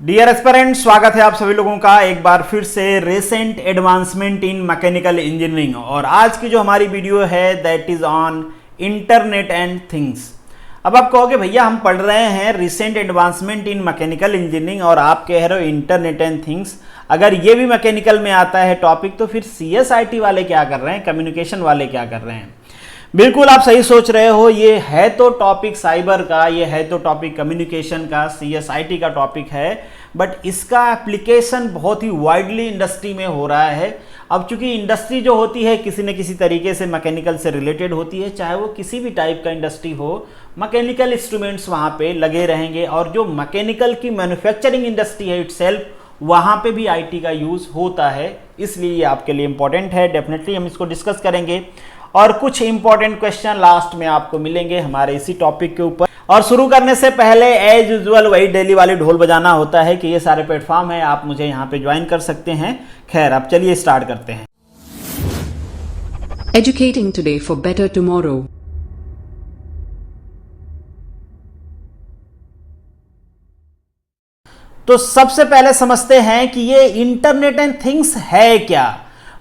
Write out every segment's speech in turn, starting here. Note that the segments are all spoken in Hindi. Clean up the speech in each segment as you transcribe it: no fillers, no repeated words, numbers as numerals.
डियर एस्पिरेंट, स्वागत है आप सभी लोगों का एक बार फिर से recent advancement in mechanical engineering. और आज की जो हमारी वीडियो है that is on internet and things. अब आप कहोगे भैया हम पढ़ रहे हैं recent advancement in mechanical engineering और आप कह रहे हो इंटरनेट एंड थिंग्स। अगर ये भी मैकेनिकल में आता है टॉपिक तो फिर CSIT वाले क्या कर रहे हैं, कम्युनिकेशन वाले क्या कर रहे हैं। बिल्कुल आप सही सोच रहे हो, ये है तो टॉपिक साइबर का, ये है तो टॉपिक कम्युनिकेशन का, CSIT का टॉपिक है, बट इसका एप्लीकेशन बहुत ही वाइडली इंडस्ट्री में हो रहा है। अब चूंकि इंडस्ट्री जो होती है किसी न किसी तरीके से मैकेनिकल से रिलेटेड होती है, चाहे वो किसी भी टाइप का इंडस्ट्री हो, मैकेनिकल इंस्ट्रूमेंट्स वहाँ पे लगे रहेंगे। और जो मैकेनिकल की मैन्युफैक्चरिंग इंडस्ट्री है इटसेल्फ, वहाँ पे भी IT का यूज़ होता है, इसलिए ये आपके लिए इंपॉर्टेंट है। डेफिनेटली हम इसको डिस्कस करेंगे और कुछ इंपॉर्टेंट क्वेश्चन लास्ट में आपको मिलेंगे हमारे इसी टॉपिक के ऊपर। और शुरू करने से पहले एज यूजुअल वही डेली वाली ढोल बजाना होता है कि ये सारे प्लेटफॉर्म है, आप मुझे यहाँ पे ज्वाइन कर सकते हैं। खैर अब चलिए स्टार्ट करते हैं। Educating today for better tomorrow. तो सबसे पहले समझते हैं कि ये इंटरनेट एंड थिंग्स है क्या।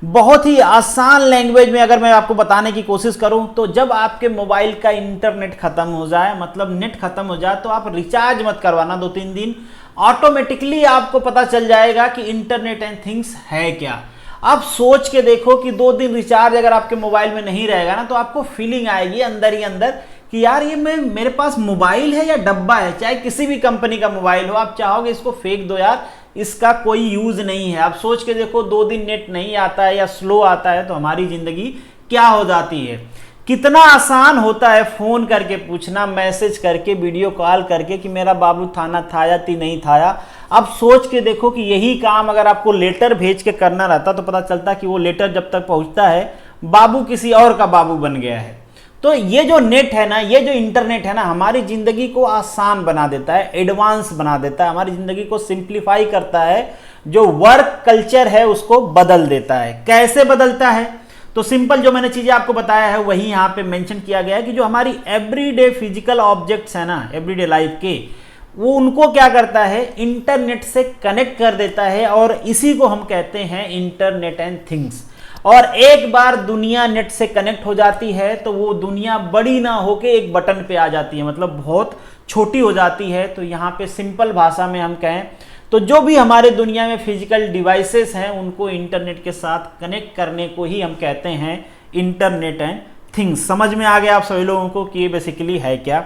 बहुत ही आसान लैंग्वेज में अगर मैं आपको बताने की कोशिश करूं तो जब आपके मोबाइल का इंटरनेट खत्म हो जाए, मतलब नेट खत्म हो जाए, तो आप रिचार्ज मत करवाना 2-3 दिन, ऑटोमेटिकली आपको पता चल जाएगा कि इंटरनेट एंड थिंग्स है क्या। आप सोच के देखो कि 2 दिन रिचार्ज अगर आपके मोबाइल में नहीं रहेगा ना, तो आपको फीलिंग आएगी अंदर ही अंदर कि यार ये मेरे पास मोबाइल है या डब्बा है। चाहे किसी भी कंपनी का मोबाइल हो, आप चाहोगे इसको फेंक दो यार, इसका कोई यूज नहीं है। आप सोच के देखो 2 दिन नेट नहीं आता है या स्लो आता है तो हमारी जिंदगी क्या हो जाती है। कितना आसान होता है फोन करके पूछना, मैसेज करके, वीडियो कॉल करके कि मेरा बाबू थाना था या नहीं था। अब सोच के देखो कि यही काम अगर आपको लेटर भेज के करना रहता तो पता चलता कि वो लेटर जब तक पहुंचता है बाबू किसी और का बाबू बन गया है। तो ये जो नेट है ना, ये जो इंटरनेट है ना, हमारी जिंदगी को आसान बना देता है, एडवांस बना देता है, हमारी जिंदगी को सिंप्लीफाई करता है, जो वर्क कल्चर है उसको बदल देता है। कैसे बदलता है? तो सिंपल जो मैंने चीजें आपको बताया है वही यहाँ पे मेंशन किया गया है कि जो हमारी एवरीडे फिजिकल ऑब्जेक्ट्स है ना, एवरीडे लाइफ के, वो उनको क्या करता है, इंटरनेट से कनेक्ट कर देता है। और इसी को हम कहते हैं इंटरनेट एंड थिंग्स। और एक बार दुनिया नेट से कनेक्ट हो जाती है तो वो दुनिया बड़ी ना होके एक बटन पे आ जाती है, मतलब बहुत छोटी हो जाती है। तो यहाँ पे सिंपल भाषा में हम कहें तो जो भी हमारे दुनिया में फिजिकल डिवाइसेस हैं उनको इंटरनेट के साथ कनेक्ट करने को ही हम कहते हैं इंटरनेट एंड थिंग्स। समझ में आ गया आप सभी लोगों को कि ये बेसिकली है क्या।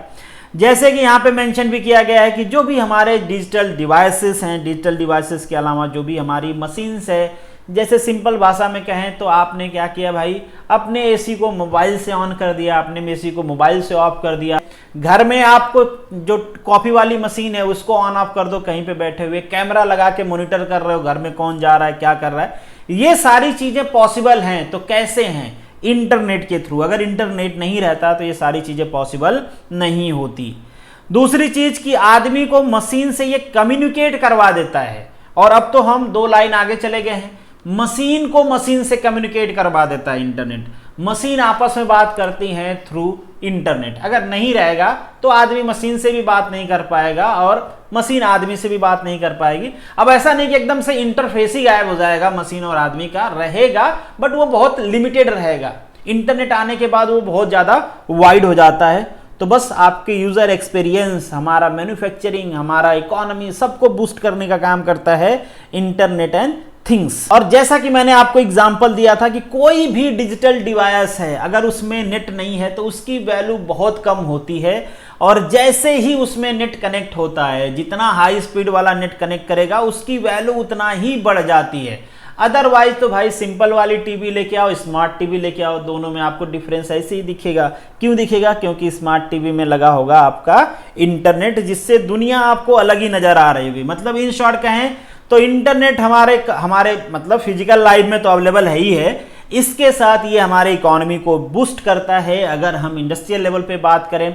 जैसे कि यहाँ पे मेंशन भी किया गया है कि जो भी हमारे डिजिटल डिवाइसेस हैं, डिजिटल डिवाइसेस के अलावा जो भी हमारी मशीन्स है, जैसे सिंपल भाषा में कहें तो आपने क्या किया भाई, अपने AC को मोबाइल से ऑन कर दिया, आपने AC को मोबाइल से ऑफ कर दिया। घर में आपको जो कॉफ़ी वाली मशीन है उसको ऑन ऑफ कर दो, कहीं पे बैठे हुए कैमरा लगा के मॉनिटर कर रहे हो घर में कौन जा रहा है क्या कर रहा है। ये सारी चीज़ें पॉसिबल हैं। तो कैसे हैं? इंटरनेट के थ्रू। अगर इंटरनेट नहीं रहता तो ये सारी चीज़ें पॉसिबल नहीं होती। दूसरी चीज़ कि आदमी को मशीन से ये कम्युनिकेट करवा देता है। और अब तो हम 2 लाइन आगे चले गए हैं, मशीन को मशीन से कम्युनिकेट करवा देता है इंटरनेट। मशीन आपस में बात करती हैं थ्रू इंटरनेट। अगर नहीं रहेगा तो आदमी मशीन से भी बात नहीं कर पाएगा और मशीन आदमी से भी बात नहीं कर पाएगी। अब ऐसा नहीं कि एकदम से इंटरफेस ही गायब हो जाएगा मशीन और आदमी का, रहेगा बट वो बहुत लिमिटेड रहेगा। इंटरनेट आने के बाद वो बहुत ज़्यादा वाइड हो जाता है। तो बस आपके यूज़र एक्सपीरियंस, हमारा मैन्युफैक्चरिंग, हमारा इकोनॉमी, सबको बूस्ट करने का काम करता है इंटरनेट एंड थिंग्स। और जैसा कि मैंने आपको एग्जांपल दिया था कि कोई भी डिजिटल डिवाइस है अगर उसमें नेट नहीं है तो उसकी वैल्यू बहुत कम होती है। और जैसे ही उसमें नेट कनेक्ट होता है, जितना हाई स्पीड वाला नेट कनेक्ट करेगा उसकी वैल्यू उतना ही बढ़ जाती है। अदरवाइज तो भाई सिंपल वाली टीवी लेके आओ, स्मार्ट टीवी लेके आओ, दोनों में आपको डिफरेंस ऐसे ही दिखेगा। क्यों दिखेगा? क्योंकि स्मार्ट टीवी में लगा होगा आपका इंटरनेट, जिससे दुनिया आपको अलग ही नजर आ रही होगी। मतलब इन शॉर्ट कहें तो इंटरनेट हमारे मतलब फिजिकल लाइफ में तो अवेलेबल है ही है, इसके साथ ये हमारे इकोनॉमी को बूस्ट करता है। अगर हम इंडस्ट्रियल लेवल पे बात करें,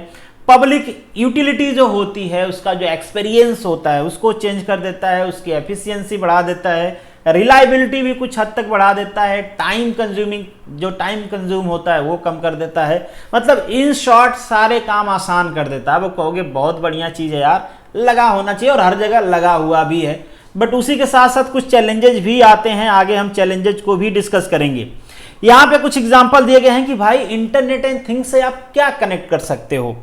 पब्लिक यूटिलिटी जो होती है उसका जो एक्सपीरियंस होता है उसको चेंज कर देता है, उसकी एफिशिएंसी बढ़ा देता है, रिलायबिलिटी भी कुछ हद तक बढ़ा देता है, टाइम कंज्यूम होता है वो कम कर देता है। मतलब इन शॉर्ट सारे काम आसान कर देता है। अब कहोगे बहुत बढ़िया चीज़ है यार, लगा होना चाहिए और हर जगह लगा हुआ भी है। बट उसी के साथ साथ कुछ चैलेंजेस भी आते हैं, आगे हम चैलेंजेस को भी डिस्कस करेंगे। यहाँ पे कुछ एग्जांपल दिए गए हैं कि भाई इंटरनेट एंड थिंग्स से आप क्या कनेक्ट कर सकते हो।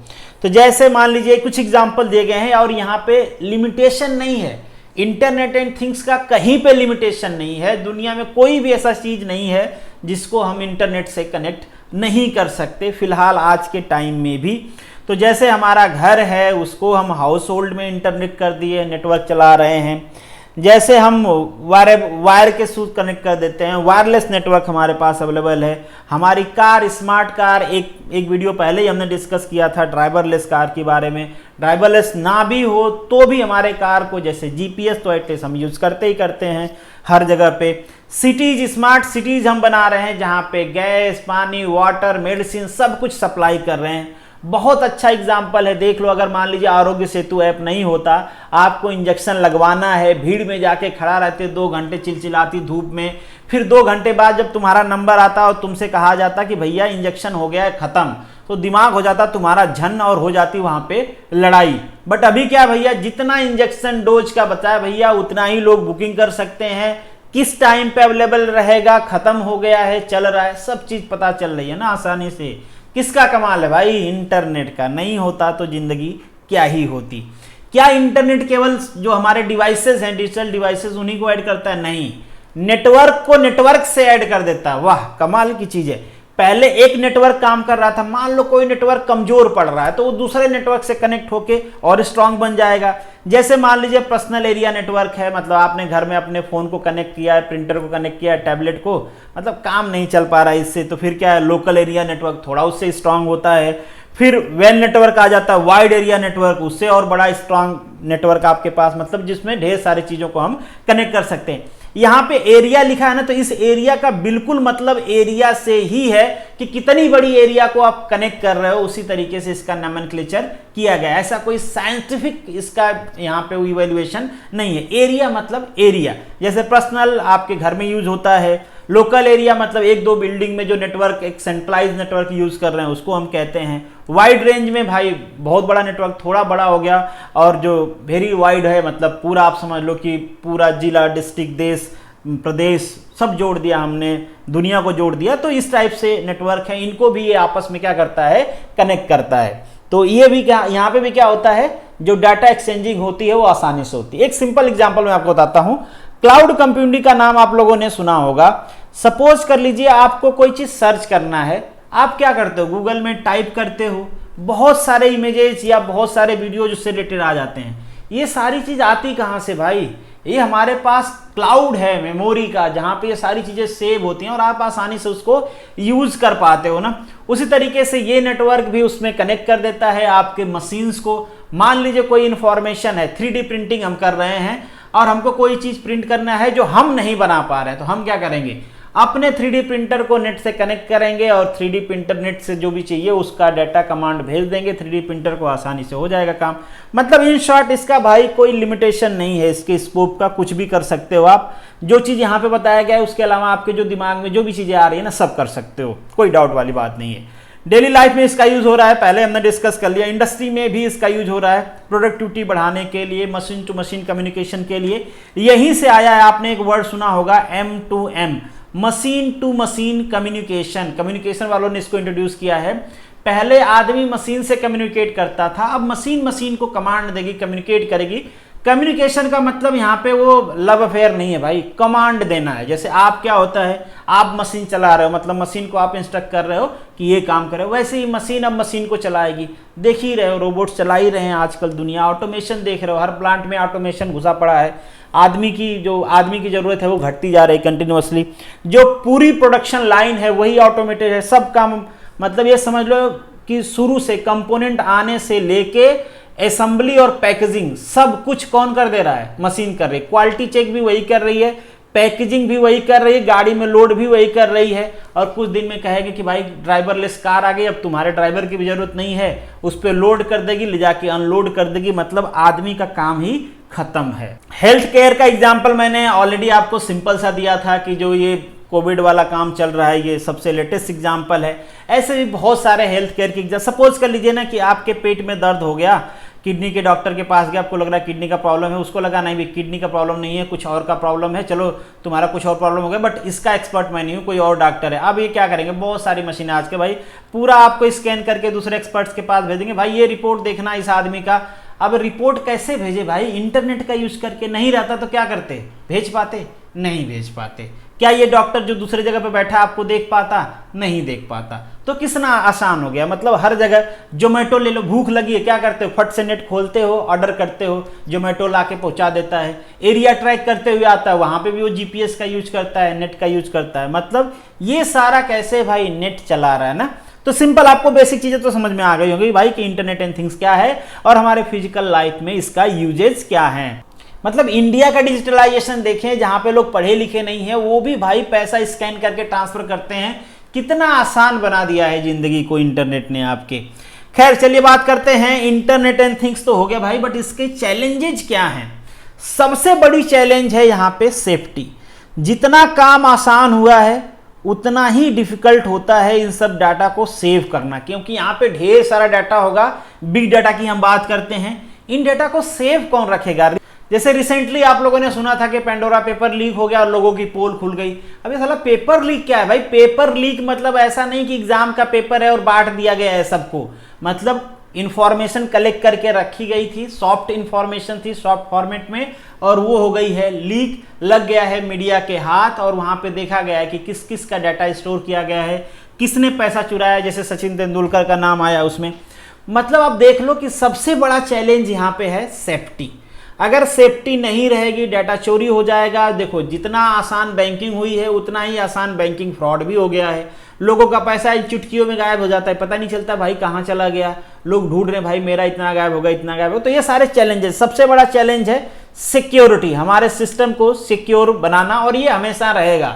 तो जैसे मान लीजिए कुछ एग्जांपल दिए गए हैं और यहाँ पे लिमिटेशन नहीं है, इंटरनेट एंड थिंग्स का कहीं पे लिमिटेशन नहीं है। दुनिया में कोई भी ऐसा चीज नहीं है जिसको हम इंटरनेट से कनेक्ट नहीं कर सकते, फिलहाल आज के टाइम में भी। तो जैसे हमारा घर है उसको हम हाउस होल्ड में इंटरनेट कर दिए, नेटवर्क चला रहे हैं। जैसे हम वायर के थ्रू कनेक्ट कर देते हैं, वायरलेस नेटवर्क हमारे पास अवेलेबल है। हमारी कार, स्मार्ट कार, एक वीडियो पहले ही हमने डिस्कस किया था ड्राइवरलेस कार के बारे में। ड्राइवरलेस ना भी हो तो भी हमारे कार को जैसे जीपीएस तो एटलीस्ट हम यूज करते ही करते हैं हर जगह पे। सिटीज, स्मार्ट सिटीज हम बना रहे हैं जहाँ पे गैस, पानी, वाटर, मेडिसिन सब कुछ सप्लाई कर रहे हैं। बहुत अच्छा एग्जाम्पल है, देख लो। अगर मान लीजिए आरोग्य सेतु ऐप नहीं होता, आपको इंजेक्शन लगवाना है, भीड़ में जाके खड़ा रहते 2 घंटे चिलचिलाती धूप में, फिर 2 घंटे बाद जब तुम्हारा नंबर आता और तुमसे कहा जाता कि भैया इंजेक्शन हो गया है, खत्म, तो दिमाग हो जाता तुम्हारा झन और हो जाती वहां पे लड़ाई। बट अभी क्या भैया, जितना इंजेक्शन डोज का बताया भैया उतना ही लोग बुकिंग कर सकते हैं, किस टाइम पे अवेलेबल रहेगा, खत्म हो गया है, चल रहा है, सब चीज पता चल रही है ना आसानी से। किसका कमाल है भाई, इंटरनेट का। नहीं होता तो जिंदगी क्या ही होती। क्या इंटरनेट केवल जो हमारे डिवाइसेस हैं, डिजिटल डिवाइसेस, उन्हीं को ऐड करता है? नहीं, नेटवर्क को नेटवर्क से ऐड कर देता है। वाह, कमाल की चीज है। पहले एक नेटवर्क काम कर रहा था, मान लो कोई नेटवर्क कमजोर पड़ रहा है तो वो दूसरे नेटवर्क से कनेक्ट होके और स्ट्रांग बन जाएगा। जैसे मान लीजिए पर्सनल एरिया नेटवर्क है, मतलब आपने घर में अपने फोन को कनेक्ट किया है, प्रिंटर को कनेक्ट किया है, टैबलेट को, मतलब काम नहीं चल पा रहा है इससे, तो फिर क्या है, लोकल एरिया नेटवर्क थोड़ा उससे स्ट्रांग होता है। फिर वैन नेटवर्क आ जाता है, वाइड एरिया नेटवर्क, उससे और बड़ा स्ट्रांग नेटवर्क आपके पास, मतलब जिसमें ढेर सारी चीजों को हम कनेक्ट कर सकते हैं। यहां पे एरिया लिखा है ना, तो इस एरिया का बिल्कुल मतलब एरिया से ही है कि कितनी बड़ी एरिया को आप कनेक्ट कर रहे हो, उसी तरीके से इसका नोमेनक्लेचर किया गया। ऐसा कोई साइंटिफिक इसका यहां पे इवैल्यूएशन नहीं है। एरिया मतलब एरिया, जैसे पर्सनल आपके घर में यूज होता है, लोकल एरिया मतलब 1-2 बिल्डिंग में जो नेटवर्क, एक सेंट्रलाइज नेटवर्क यूज कर रहे हैं उसको हम कहते हैं। वाइड रेंज में भाई बहुत बड़ा नेटवर्क, थोड़ा बड़ा हो गया, और जो वेरी वाइड है मतलब पूरा आप समझ लो कि पूरा जिला, डिस्ट्रिक्ट, देश, प्रदेश सब जोड़ दिया हमने, दुनिया को जोड़ दिया। तो इस टाइप से नेटवर्क है, इनको भी ये आपस में क्या करता है, कनेक्ट करता है। तो ये भी क्या, यहाँ पे भी क्या होता है, जो डाटा एक्सचेंजिंग होती है वो आसानी से होती है। एक सिंपल एग्जांपल मैं आपको बताता हूँ। क्लाउड कंप्यूटिंग का नाम आप लोगों ने सुना होगा। सपोज कर लीजिए आपको कोई चीज सर्च करना है, आप क्या करते हो, गूगल में टाइप करते हो, बहुत सारे इमेजेस या बहुत सारे वीडियो उससे रिलेटेड आ जाते हैं। ये सारी चीज आती कहाँ से भाई, ये हमारे पास क्लाउड है मेमोरी का, जहां पे ये सारी चीजें सेव होती हैं और आप आसानी से उसको यूज कर पाते हो ना। उसी तरीके से ये नेटवर्क भी उसमें कनेक्ट कर देता है आपके मशीन्स को। मान लीजिए कोई इंफॉर्मेशन है, 3D प्रिंटिंग हम कर रहे हैं और हमको कोई चीज प्रिंट करना है जो हम नहीं बना पा रहे हैं, तो हम क्या करेंगे, अपने 3D प्रिंटर को नेट से कनेक्ट करेंगे और 3D प्रिंटर नेट से जो भी चाहिए उसका डाटा कमांड भेज देंगे 3D प्रिंटर को, आसानी से हो जाएगा काम। मतलब इन शॉर्ट इसका भाई कोई लिमिटेशन नहीं है, इसके स्कोप का, कुछ भी कर सकते हो आप। जो चीज़ यहाँ पे बताया गया है उसके अलावा आपके जो दिमाग में जो भी चीज़ें आ रही है ना, सब कर सकते हो, कोई डाउट वाली बात नहीं है। डेली लाइफ में इसका यूज हो रहा है, पहले हमने डिस्कस कर लिया। इंडस्ट्री में भी इसका यूज हो रहा है, प्रोडक्टिविटी बढ़ाने के लिए, मशीन टू मशीन कम्युनिकेशन के लिए। यहीं से आया है, आपने एक वर्ड सुना होगा M2M, machine to machine communication. Communication वालों ने इसको इंट्रोड्यूस किया है। पहले आदमी मशीन से कम्युनिकेट करता था, अब मशीन मशीन को कमांड देगी, कम्युनिकेट करेगी। कम्युनिकेशन का मतलब यहाँ पे वो लव अफेयर नहीं है भाई, कमांड देना है। जैसे आप क्या होता है, आप मशीन चला रहे हो, मतलब मशीन को आप इंस्ट्रक्ट कर रहे हो कि ये काम करे, वैसे ही मशीन अब मशीन को चलाएगी। देख ही रहे हो, रोबोट्स चला ही रहे हैं आजकल दुनिया, ऑटोमेशन देख रहे हो, हर प्लांट में ऑटोमेशन घुसा पड़ा है। आदमी की जरूरत है वो घटती जा रही है कंटिन्यूअसली। जो पूरी प्रोडक्शन लाइन है वही ऑटोमेटेड है, सब काम, मतलब ये समझ लो कि शुरू से कंपोनेंट आने से लेके असेंबली और पैकेजिंग सब कुछ कौन कर दे रहा है, मशीन कर रही है। क्वालिटी चेक भी वही कर रही है, पैकेजिंग भी वही कर रही है, गाड़ी में लोड भी वही कर रही है। और कुछ दिन में कहेगी कि भाई ड्राइवरलेस कार आ गई, अब तुम्हारे ड्राइवर की भी जरूरत नहीं है, उस पर लोड कर देगी, ले जाके अनलोड कर देगी, मतलब आदमी का काम ही खत्म है। हेल्थ केयर का एग्जाम्पल मैंने ऑलरेडी आपको सिंपल सा दिया था कि जो ये कोविड वाला काम चल रहा है, ये सबसे लेटेस्ट एग्जाम्पल है। ऐसे भी बहुत सारे हेल्थ केयर के एग्जाम्पल। सपोज कर लीजिए ना कि आपके पेट में दर्द हो गया किडनी के डॉक्टर के पास गए, आपको लग रहा है किडनी का प्रॉब्लम है, उसको लगा नहीं भी किडनी का प्रॉब्लम नहीं है, कुछ और का प्रॉब्लम है, चलो तुम्हारा कुछ और प्रॉब्लम हो गया, बट इसका एक्सपर्ट मैं नहीं हूँ, कोई और डॉक्टर है। अब ये क्या करेंगे, बहुत सारी मशीनें आज के भाई पूरा आपको स्कैन करके दूसरे एक्सपर्ट्स के पास भेजेंगे, भाई ये रिपोर्ट देखना इस आदमी का। अब रिपोर्ट कैसे भेजे भाई, इंटरनेट का यूज करके, नहीं रहता तो क्या करते, भेज पाते, नहीं भेज पाते। क्या ये डॉक्टर जो दूसरी जगह पे बैठा आपको देख पाता, नहीं देख पाता। तो कितना आसान हो गया, मतलब हर जगह जोमेटो ले लो, भूख लगी है, क्या करते हो, फट से नेट खोलते हो, ऑर्डर करते हो, जोमेटो ला के पहुंचा देता है। एरिया ट्रैक करते हुए आता है, वहां पे भी वो जीपीएस का यूज करता है, नेट का यूज करता है। मतलब ये सारा कैसे भाई नेट चला रहा है ना। तो सिंपल आपको बेसिक चीजें तो समझ में आ गई होंगी भाई कि इंटरनेट एंड थिंग्स क्या है और हमारे फिजिकल लाइफ में इसका यूजेज क्या है। मतलब इंडिया का डिजिटलाइजेशन देखें, जहां पे लोग पढ़े लिखे नहीं है वो भी भाई पैसा स्कैन करके ट्रांसफर करते हैं, कितना आसान बना दिया है जिंदगी को इंटरनेट ने आपके। खैर चलिए बात करते हैं, इंटरनेट एंड थिंग्स तो हो गया भाई, बट इसके चैलेंजेज क्या हैं। सबसे बड़ी चैलेंज है यहाँ पे सेफ्टी। जितना काम आसान हुआ है उतना ही डिफिकल्ट होता है इन सब डाटा को सेव करना, क्योंकि यहाँ पे ढेर सारा डाटा होगा। बिग डाटा की हम बात करते हैं, इन डाटा को सेव कौन रखेगा। जैसे रिसेंटली आप लोगों ने सुना था कि पेंडोरा पेपर लीक हो गया और लोगों की पोल खुल गई। अब ये साला पेपर लीक क्या है भाई, पेपर लीक मतलब ऐसा नहीं कि एग्जाम का पेपर है और बांट दिया गया है सबको, मतलब इंफॉर्मेशन कलेक्ट करके रखी गई थी, सॉफ्ट इंफॉर्मेशन थी सॉफ्ट फॉर्मेट में, और वो हो गई है लीक, लग गया है मीडिया के हाथ, और वहां पे देखा गया है कि किस किस का डाटा स्टोर किया गया है, किसने पैसा चुराया, जैसे सचिन तेंदुलकर का नाम आया उसमें। मतलब आप देख लो कि सबसे बड़ा चैलेंज यहाँ पे है सेफ्टी। अगर सेफ्टी नहीं रहेगी डाटा चोरी हो जाएगा। देखो जितना आसान बैंकिंग हुई है उतना ही आसान बैंकिंग फ्रॉड भी हो गया है। लोगों का पैसा इन चुटकियों में गायब हो जाता है, पता नहीं चलता भाई कहाँ चला गया, लोग ढूंढ रहे भाई मेरा इतना गायब होगा इतना गायब होगा। तो ये सारे चैलेंजेस, सबसे बड़ा चैलेंज है सिक्योरिटी, हमारे सिस्टम को सिक्योर बनाना, और ये हमेशा रहेगा।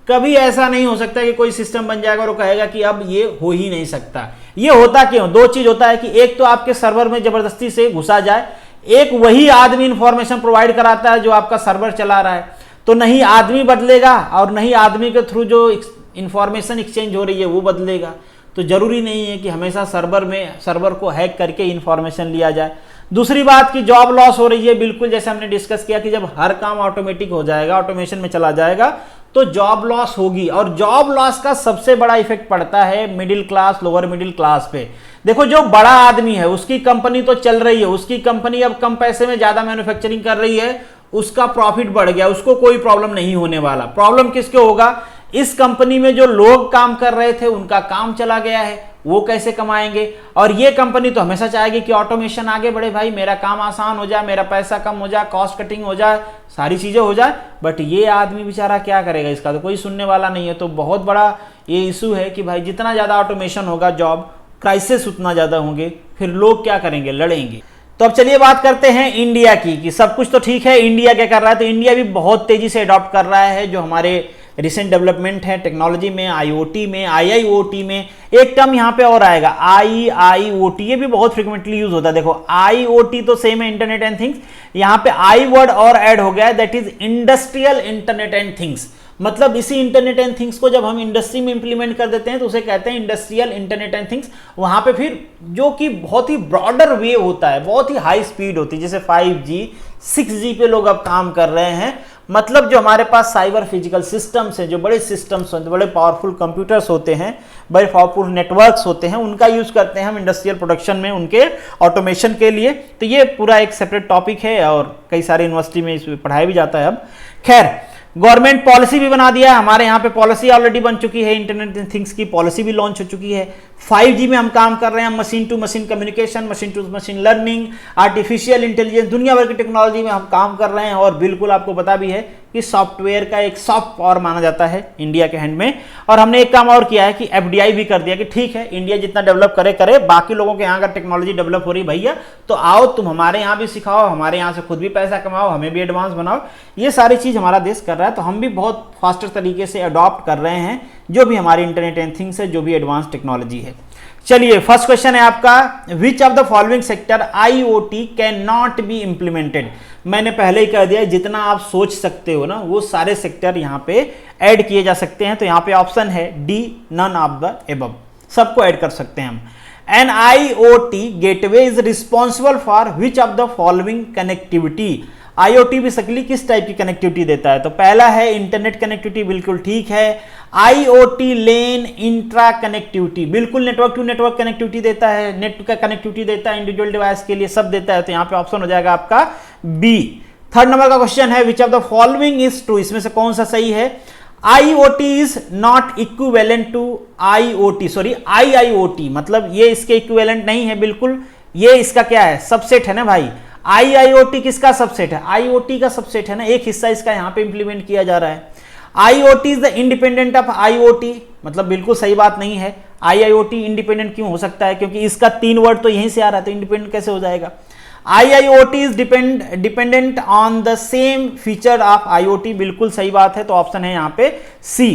कभी ऐसा नहीं हो सकता कि कोई सिस्टम बन जाएगा और वो कहेगा कि अब ये हो ही नहीं सकता। ये होता क्यों, दो चीज होता है कि एक तो आपके सर्वर में जबरदस्ती से घुसा जाए, एक वही आदमी इंफॉर्मेशन प्रोवाइड कराता है जो आपका सर्वर चला रहा है। तो नहीं आदमी बदलेगा और नहीं आदमी के थ्रू जो इंफॉर्मेशन एक्सचेंज हो रही है वो बदलेगा। तो जरूरी नहीं है कि हमेशा सर्वर को हैक करके इंफॉर्मेशन लिया जाए। दूसरी बात की जॉब लॉस हो रही है, बिल्कुल जैसे हमने डिस्कस किया कि जब हर काम ऑटोमेटिक हो जाएगा, ऑटोमेशन में चला जाएगा, तो जॉब लॉस होगी। और जॉब लॉस का सबसे बड़ा इफेक्ट पड़ता है middle class, lower middle class पे। देखो जो बड़ा आदमी है उसकी कंपनी तो चल रही है, उसकी कंपनी अब कम पैसे में ज्यादा मैन्युफैक्चरिंग कर रही है, उसका प्रॉफिट बढ़ गया, उसको कोई प्रॉब्लम नहीं होने वाला। प्रॉब्लम किसको होगा, इस कंपनी में जो लोग काम कर रहे थे उनका काम चला गया है, वो कैसे कमाएंगे। और ये कंपनी तो हमेशा चाहेगी कि ऑटोमेशन आगे बढ़े, भाई मेरा काम आसान हो जाए, मेरा पैसा कम हो जाए, कॉस्ट कटिंग हो जाए, सारी चीजें हो जाए। बट ये आदमी बेचारा क्या करेगा, इसका तो कोई सुनने वाला नहीं है। तो बहुत बड़ा ये इशू है कि भाई जितना ज्यादा ऑटोमेशन होगा, जॉब क्राइसिस उतना ज्यादा होंगे, फिर लोग क्या करेंगे, लड़ेंगे। तो अब चलिए बात करते हैं इंडिया की, कि सब कुछ तो ठीक है, इंडिया क्या कर रहा है। तो इंडिया भी बहुत तेजी से अडॉप्ट कर रहा है जो हमारे रिसेंट डेवलपमेंट है टेक्नोलॉजी में, आईओटी में, आईआईओटी में। एक टर्म यहाँ पे और आएगा आईआईओटी, ये भी बहुत फ्रिक्वेंटली यूज होता है। देखो आईओटी तो सेम है, इंटरनेट एंड थिंग्स, यहाँ पे आई वर्ड और ऐड हो गया है, that is industrial internet and things. मतलब इसी इंटरनेट एंड थिंग्स को जब हम इंडस्ट्री में इंप्लीमेंट कर देते हैं तो उसे कहते हैं इंडस्ट्रियल इंटरनेट एंड थिंग्स। वहां पे फिर जो कि बहुत ही ब्रॉडर वे होता है, बहुत ही हाई स्पीड होती है, जैसे 5G 6G पे लोग अब काम कर रहे हैं। मतलब जो हमारे पास साइबर फिजिकल सिस्टम्स हैं, जो बड़े सिस्टम्स होते हैं, बड़े पावरफुल कंप्यूटर्स होते हैं, बड़े पावरफुल नेटवर्क्स होते हैं, उनका यूज करते हैं हम इंडस्ट्रियल प्रोडक्शन में, उनके ऑटोमेशन के लिए। तो ये पूरा एक सेपरेट टॉपिक है और कई सारे यूनिवर्सिटी में इसमें पढ़ाया भी जाता है। अब खैर गवर्नमेंट पॉलिसी भी बना दिया है, हमारे यहाँ पे पॉलिसी ऑलरेडी बन चुकी है, इंटरनेट एंड थिंग्स की पॉलिसी भी लॉन्च हो चुकी है। 5G में हम काम कर रहे हैं, machine to machine communication, machine to machine learning, artificial intelligence, दुनिया भर की टेक्नोलॉजी में हम काम कर रहे हैं। और बिल्कुल आपको पता भी है कि सॉफ्टवेयर का एक सॉफ्ट पावर माना जाता है इंडिया के हैंड में। और हमने एक काम और किया है कि FDI भी कर दिया कि ठीक है इंडिया जितना डेवलप करे, बाकी लोगों के यहाँ अगर टेक्नोलॉजी डेवलप हो रही भैया तो आओ तुम हमारे यहाँ भी सिखाओ, हमारे यहाँ से खुद भी पैसा कमाओ, हमें भी एडवांस बनाओ। ये सारी चीज हमारा देश कर रहा है, तो हम भी बहुत फास्टर तरीके से अडॉप्ट कर रहे हैं जो भी हमारी इंटरनेट एंड थिंग्स है, जो भी एडवांस टेक्नोलॉजी है। चलिए फर्स्ट क्वेश्चन है आपका, विच of the following sector IoT can not be implemented. मैंने पहले ही कह दिया जितना आप सोच सकते हो ना वो सारे सेक्टर यहाँ पे ऐड किए जा सकते हैं। तो यहाँ पे ऑप्शन है D, none of the above, सबको ऐड कर सकते हैं हम। An IoT gateway is responsible for which of the following connectivity. IoT basically किस टाइप की कनेक्टिविटी देता है? तो पहला है इंटरनेट कनेक्टिविटी, बिल्कुल ठीक है। IoT लेन इंट्रा कनेक्टिविटी, बिल्कुल नेटवर्क टू नेटवर्क कनेक्टिविटी देता है, नेट का कनेक्टिविटी देता है, इंडिविजुअल डिवाइस के लिए सब देता है। तो यहां पे ऑप्शन हो जाएगा आपका बी। थर्ड नंबर का क्वेश्चन है which of the following is true, इसमें से कौन सा सही है? IoT is not equivalent to IIoT, मतलब ये इसके इक्विवेलेंट नहीं है, बिल्कुल ये इसका क्या है? सबसेट है ना भाई। IIoT किसका सबसेट है? IoT का सबसेट है ना, एक हिस्सा इसका यहां पे इंप्लीमेंट किया जा रहा है। IoT is the independent of IoT, मतलब बिल्कुल सही बात नहीं है। IIoT इंडिपेंडेंट क्यों हो सकता है? क्योंकि इसका 3 वर्ड तो यहीं से आ रहा है, तो इंडिपेंडेंट कैसे हो जाएगा? IIoT is dependent on the same feature of IoT, बिल्कुल सही बात है, तो ऑप्शन है यहां पे सी।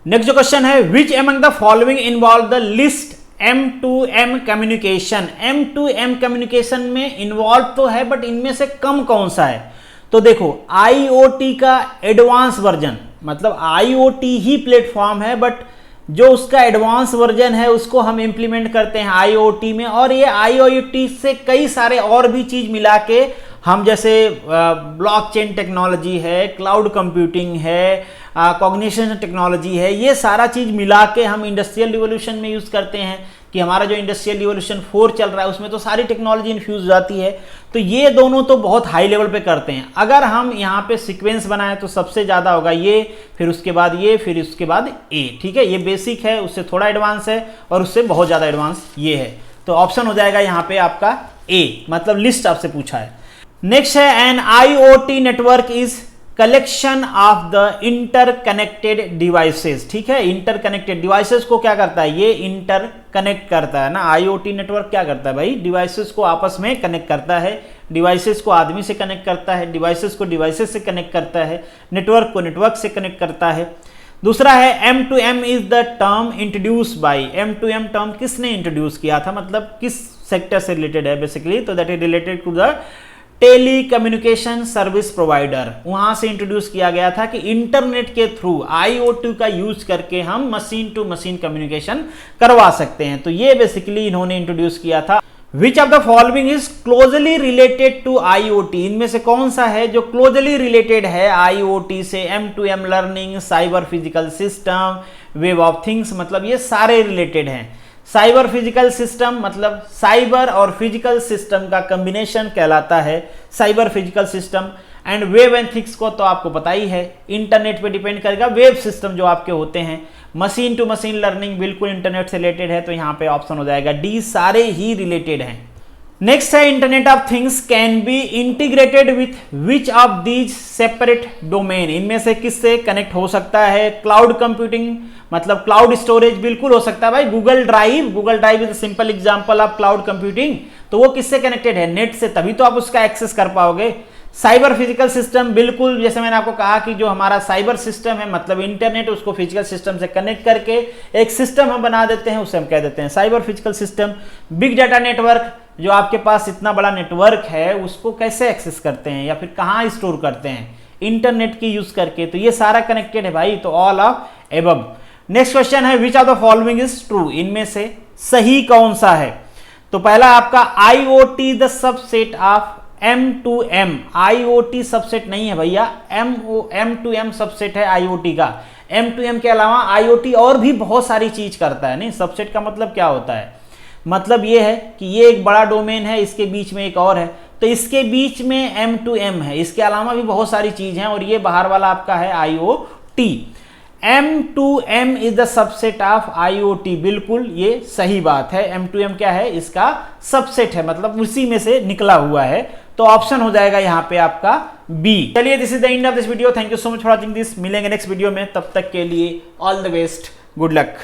नेक्स्ट जो क्वेश्चन है which among the following involve the list M2M communication. M2M communication में इन्वॉल्व तो है, बट इनमें से कम कौन सा है? तो देखो IoT का एडवांस वर्जन, मतलब IoT ही प्लेटफॉर्म है, बट जो उसका एडवांस वर्जन है उसको हम इंप्लीमेंट करते हैं IoT में, और ये IoT से कई सारे और भी चीज मिला के हम, जैसे ब्लॉकचेन टेक्नोलॉजी है, क्लाउड कंप्यूटिंग है, कॉग्निशन टेक्नोलॉजी है, ये सारा चीज मिला के हम इंडस्ट्रियल रिवोल्यूशन में यूज करते हैं कि हमारा जो इंडस्ट्रियल रिवोल्यूशन 4 चल रहा है उसमें तो सारी टेक्नोलॉजी इन्फ्यूज हो जाती है। तो ये दोनों तो बहुत हाई लेवल पे करते हैं। अगर हम यहाँ पे सीक्वेंस बनाएं तो सबसे ज्यादा होगा ये, फिर उसके बाद ये, फिर उसके बाद ए, ठीक है। ये बेसिक है, उससे थोड़ा एडवांस है, और उससे बहुत ज्यादा एडवांस ये है। तो ऑप्शन हो जाएगा यहाँ पे आपका ए, मतलब लिस्ट आपसे पूछा है। नेक्स्ट है an IoT network is collection of the interconnected devices, ठीक है। इंटरकनेक्टेड डिवाइसेस को क्या करता है? ये इंटरकनेक्ट करता है ना। IoT नेटवर्क क्या करता है भाई? डिवाइसेस को आपस में कनेक्ट करता है, डिवाइसेस को आदमी से कनेक्ट करता है, डिवाइसेस को डिवाइसेस से कनेक्ट करता है, नेटवर्क को नेटवर्क से कनेक्ट करता है। दूसरा है M2M is the term introduce by. M2M term किसने इंट्रोड्यूस किया था, मतलब किस सेक्टर से रिलेटेड है बेसिकली? तो that is related to the telecommunication service provider. वहां से इंट्रोड्यूस किया गया था कि इंटरनेट के थ्रू IoT का यूज करके हम मशीन टू मशीन कम्युनिकेशन करवा सकते हैं। तो ये बेसिकली इन्होंने इंट्रोड्यूस किया था। Which of the following is closely related to IoT, इनमें से कौन सा है जो क्लोजली रिलेटेड है IoT से? M2M learning, cyber physical system, web of things, मतलब ये सारे रिलेटेड हैं। साइबर फिजिकल सिस्टम मतलब साइबर और फिजिकल सिस्टम का कॉम्बिनेशन कहलाता है cyber physical system. And web and things को तो आपको पता ही है, इंटरनेट पे डिपेंड करेगा। वेब सिस्टम जो आपके होते हैं, मशीन टू मशीन लर्निंग बिल्कुल इंटरनेट से रिलेटेड है, तो यहाँ पे ऑप्शन हो जाएगा डी, सारे ही रिलेटेड हैं। नेक्स्ट है internet of things can be integrated with which of these separate domain, इनमें से किससे कनेक्ट हो सकता है? क्लाउड कंप्यूटिंग मतलब क्लाउड स्टोरेज बिल्कुल हो सकता है भाई। Google drive is simple example of cloud computing, तो वो किससे कनेक्टेड है? नेट से, तभी तो आप उसका एक्सेस कर पाओगे। साइबर फिजिकल सिस्टम बिल्कुल, जैसे मैंने आपको कहा कि जो हमारा साइबर सिस्टम है मतलब इंटरनेट, उसको फिजिकल सिस्टम से कनेक्ट करके एक सिस्टम हम बना देते हैं, उसे हम कह देते हैं cyber physical system. Big data network, जो आपके पास इतना बड़ा नेटवर्क है उसको कैसे एक्सेस करते हैं या फिर कहाँ स्टोर करते हैं? इंटरनेट की यूज करके, तो ये सारा कनेक्टेड है भाई, तो all of above. Next question है which of the following is true, इनमें से सही कौन सा है? तो पहला आपका IoT the subset of M2M, IoT subset नहीं है भैया, M2M सबसेट है IoT का। M2M के अलावा IoT और भी बहुत सारी चीज करता है। नहीं, सबसेट का मतलब क्या होता है? मतलब ये है कि ये एक बड़ा डोमेन है, इसके बीच में एक और है, तो इसके बीच में M2M है, इसके अलावा भी बहुत सारी चीज हैं, और ये बाहर वाला आपका है IoT। M2M is the subset of IoT, बिल्कुल ये सही बात है। M2M क्या है? इसका सबसेट है, मतलब उसी में से निकला हुआ है, तो ऑप्शन हो जाएगा यहाँ पे आपका बी। चलिए, this is the end of this video. Thank you so much for watching this. मिलेंगे नेक्स्ट वीडियो में, तब तक के लिए all the best, good luck.